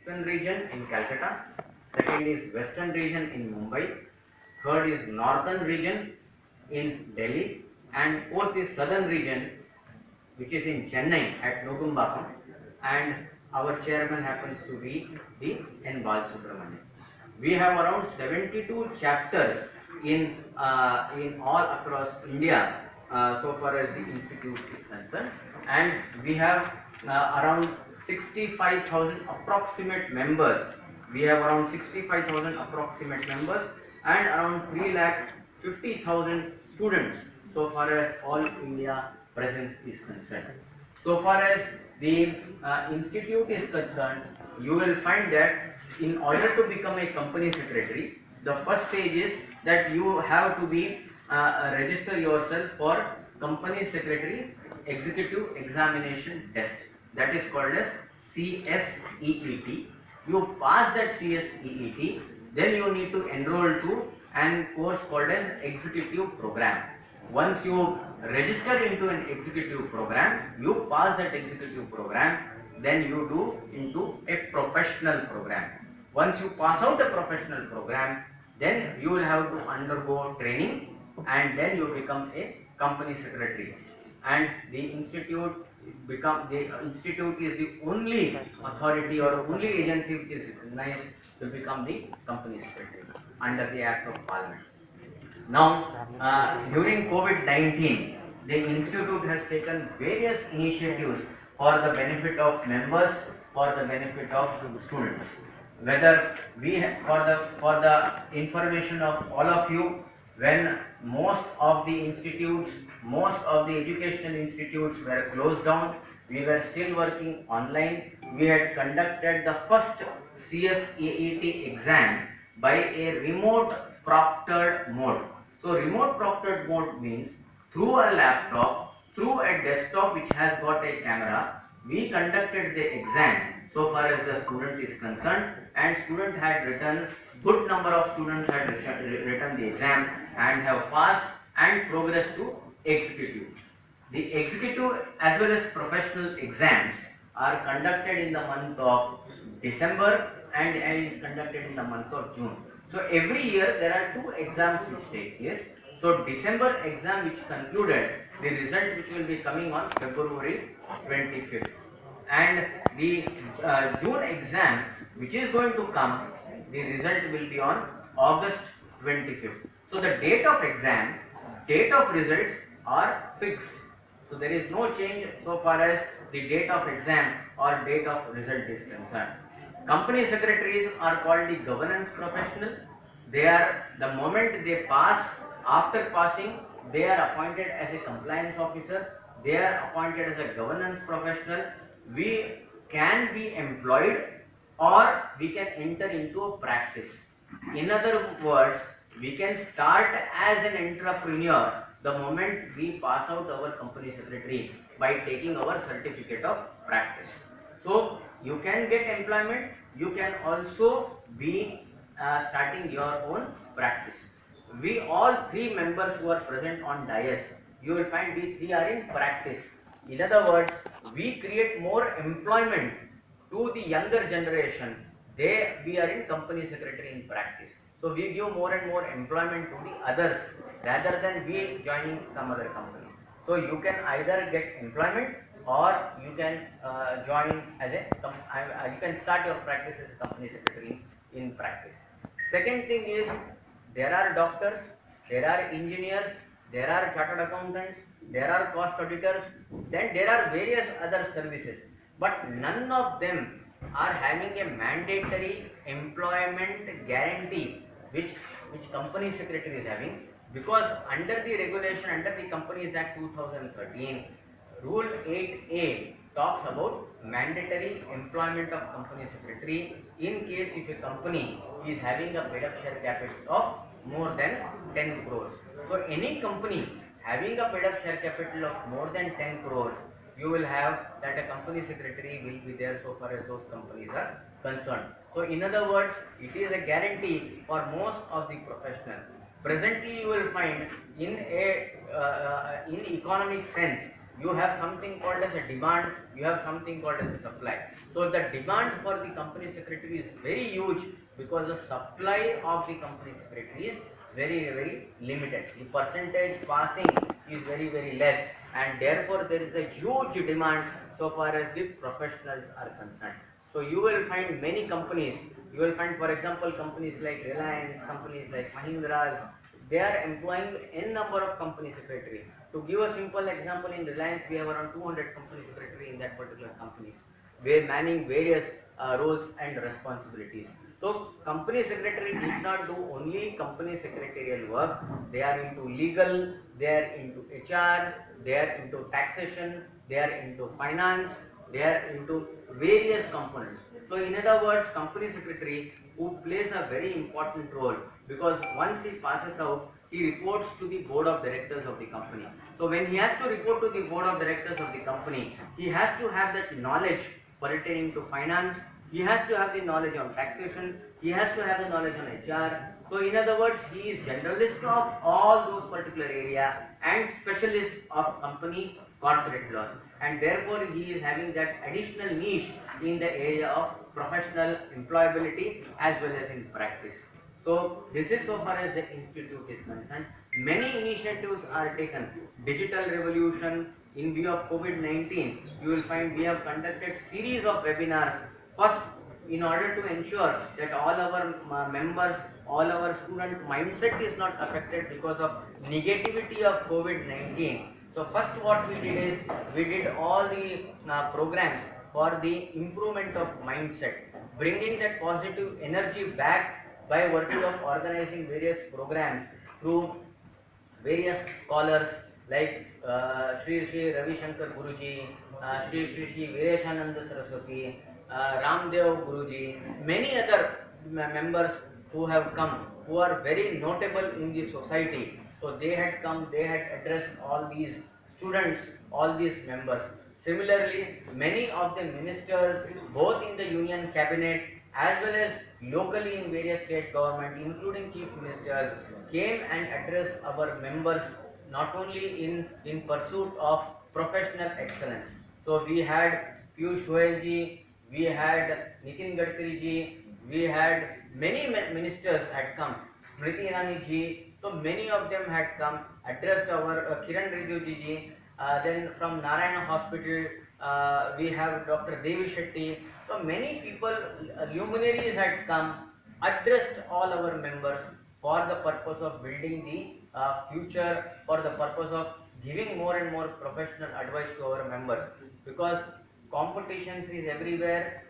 Eastern region in Calcutta, second is Western region in Mumbai, third is Northern region in Delhi, and fourth is Southern region, which is in Chennai at Nogumbakam, and our chairman happens to be the N. Balasubramanian. We have around 72 chapters in all across India so far as the institute is concerned, and we have around 65,000 approximate members. We have around 65,000 approximate members and around 3,50,000 students so far as all India presence is concerned. So far as the institute is concerned, you will find that in order to become a company secretary, the first stage is that you have to be register yourself for company secretary executive examination test. That is called as CSEET. You pass that CSEET, then you need to enroll to an course called as executive program. Once you register into an executive program, you pass that executive program, then you do into a professional program. Once you pass out the professional program, then you will have to undergo training and then you become a company secretary. And the institute is the only authority or only agency which is recognized to become the company secretary under the Act of Parliament. Now, during COVID-19, the institute has taken various initiatives for the benefit of members, for the benefit of students. Whether we for the information of all of you, when most of the institutes, most of the educational institutes were closed down, we were still working online. We had conducted the first CSEET exam by a remote proctored mode. So remote proctored mode means through a laptop, through a desktop which has got a camera, we conducted the exam so far as the student is concerned, and student had written, good number of students had written the exam and have passed and progressed to executive. The executive as well as professional exams are conducted in the month of December and is conducted in the month of June. So every year there are two exams which take place. So December exam which concluded, the result which will be coming on February 25th. And the June exam which is going to come, the result will be on August 25th. So the date of exam, date of results are fixed. So there is no change so far as the date of exam or date of result is concerned. Company secretaries are called the governance professional. They are, the moment they pass, after passing, they are appointed as a compliance officer. They are appointed as a governance professional. We can be employed or we can enter into a practice. In other words, we can start as an entrepreneur the moment we pass out our company secretary by taking our certificate of practice. So you can get employment, you can also be starting your own practice. We all three members who are present on dais, you will find we three are in practice. In other words, we create more employment to the younger generation. We are in company secretary in practice. So we give more and more employment to the others rather than we joining some other company. So you can either get employment or you can join as you can start your practice as a company secretary in practice. Second thing is, there are doctors, there are engineers, there are chartered accountants, there are cost auditors, then there are various other services, but none of them are having a mandatory employment guarantee which company secretary is having, because under the regulation, under the Companies Act 2013, Rule 8A talks about mandatory employment of company secretary in case if a company is having a paid up share capital of more than 10 crores. So any company having a paid up share capital of more than 10 crores, you will have that a company secretary will be there so far as those companies are concerned. So in other words, it is a guarantee for most of the professionals. Presently you will find in economic sense, you have something called as a demand, you have something called as a supply. So the demand for the company secretary is very huge because the supply of the company secretary is very limited. The percentage passing is very less, and therefore there is a huge demand so far as the professionals are concerned. So you will find many companies, you will find for example companies like Reliance, companies like Mahindra, they are employing n number of company secretary. To give a simple example, in Reliance we have around 200 company secretary in that particular company, where manning various roles and responsibilities. So company secretary did not do only company secretarial work, they are into legal, they are into HR, they are into taxation, they are into finance, they are into various components. So in other words, company secretary who plays a very important role, because once he passes out, he reports to the board of directors of the company. So when he has to report to the board of directors of the company, he has to have that knowledge pertaining to finance, he has to have the knowledge on taxation, he has to have the knowledge on HR. So in other words, he is generalist of all those particular area and specialist of company corporate laws, and therefore he is having that additional niche in the area of professional employability as well as in practice. So this is so far as the institute is concerned. Many initiatives are taken. Digital revolution in view of COVID-19, you will find we have conducted series of webinars. First, in order to ensure that all our members, all our student mindset is not affected because of negativity of COVID-19. So first what we did is, we did all the programs for the improvement of mindset, bringing that positive energy back by virtue of organizing various programs through various scholars like Sri Ravi Shankar Guruji, Sri Vireshananda Saraswati, Ramdev Guruji, many other members who have come, who are very notable in the society. So they had come, they had addressed all these students, all these members. Similarly, many of the ministers, both in the union cabinet as well as locally in various state government, including chief ministers, came and addressed our members not only in pursuit of professional excellence. So we had Piyush Goyal ji, we had Nitin Gadkari ji, we had many ministers had come, Smriti Irani ji, so many of them had come, addressed our Kiran Rijiju ji, then from Narayana Hospital we have Dr. Devi Shetty. So many people, luminaries had come, addressed all our members for the purpose of building the future, for the purpose of giving more and more professional advice to our members, because competition is everywhere.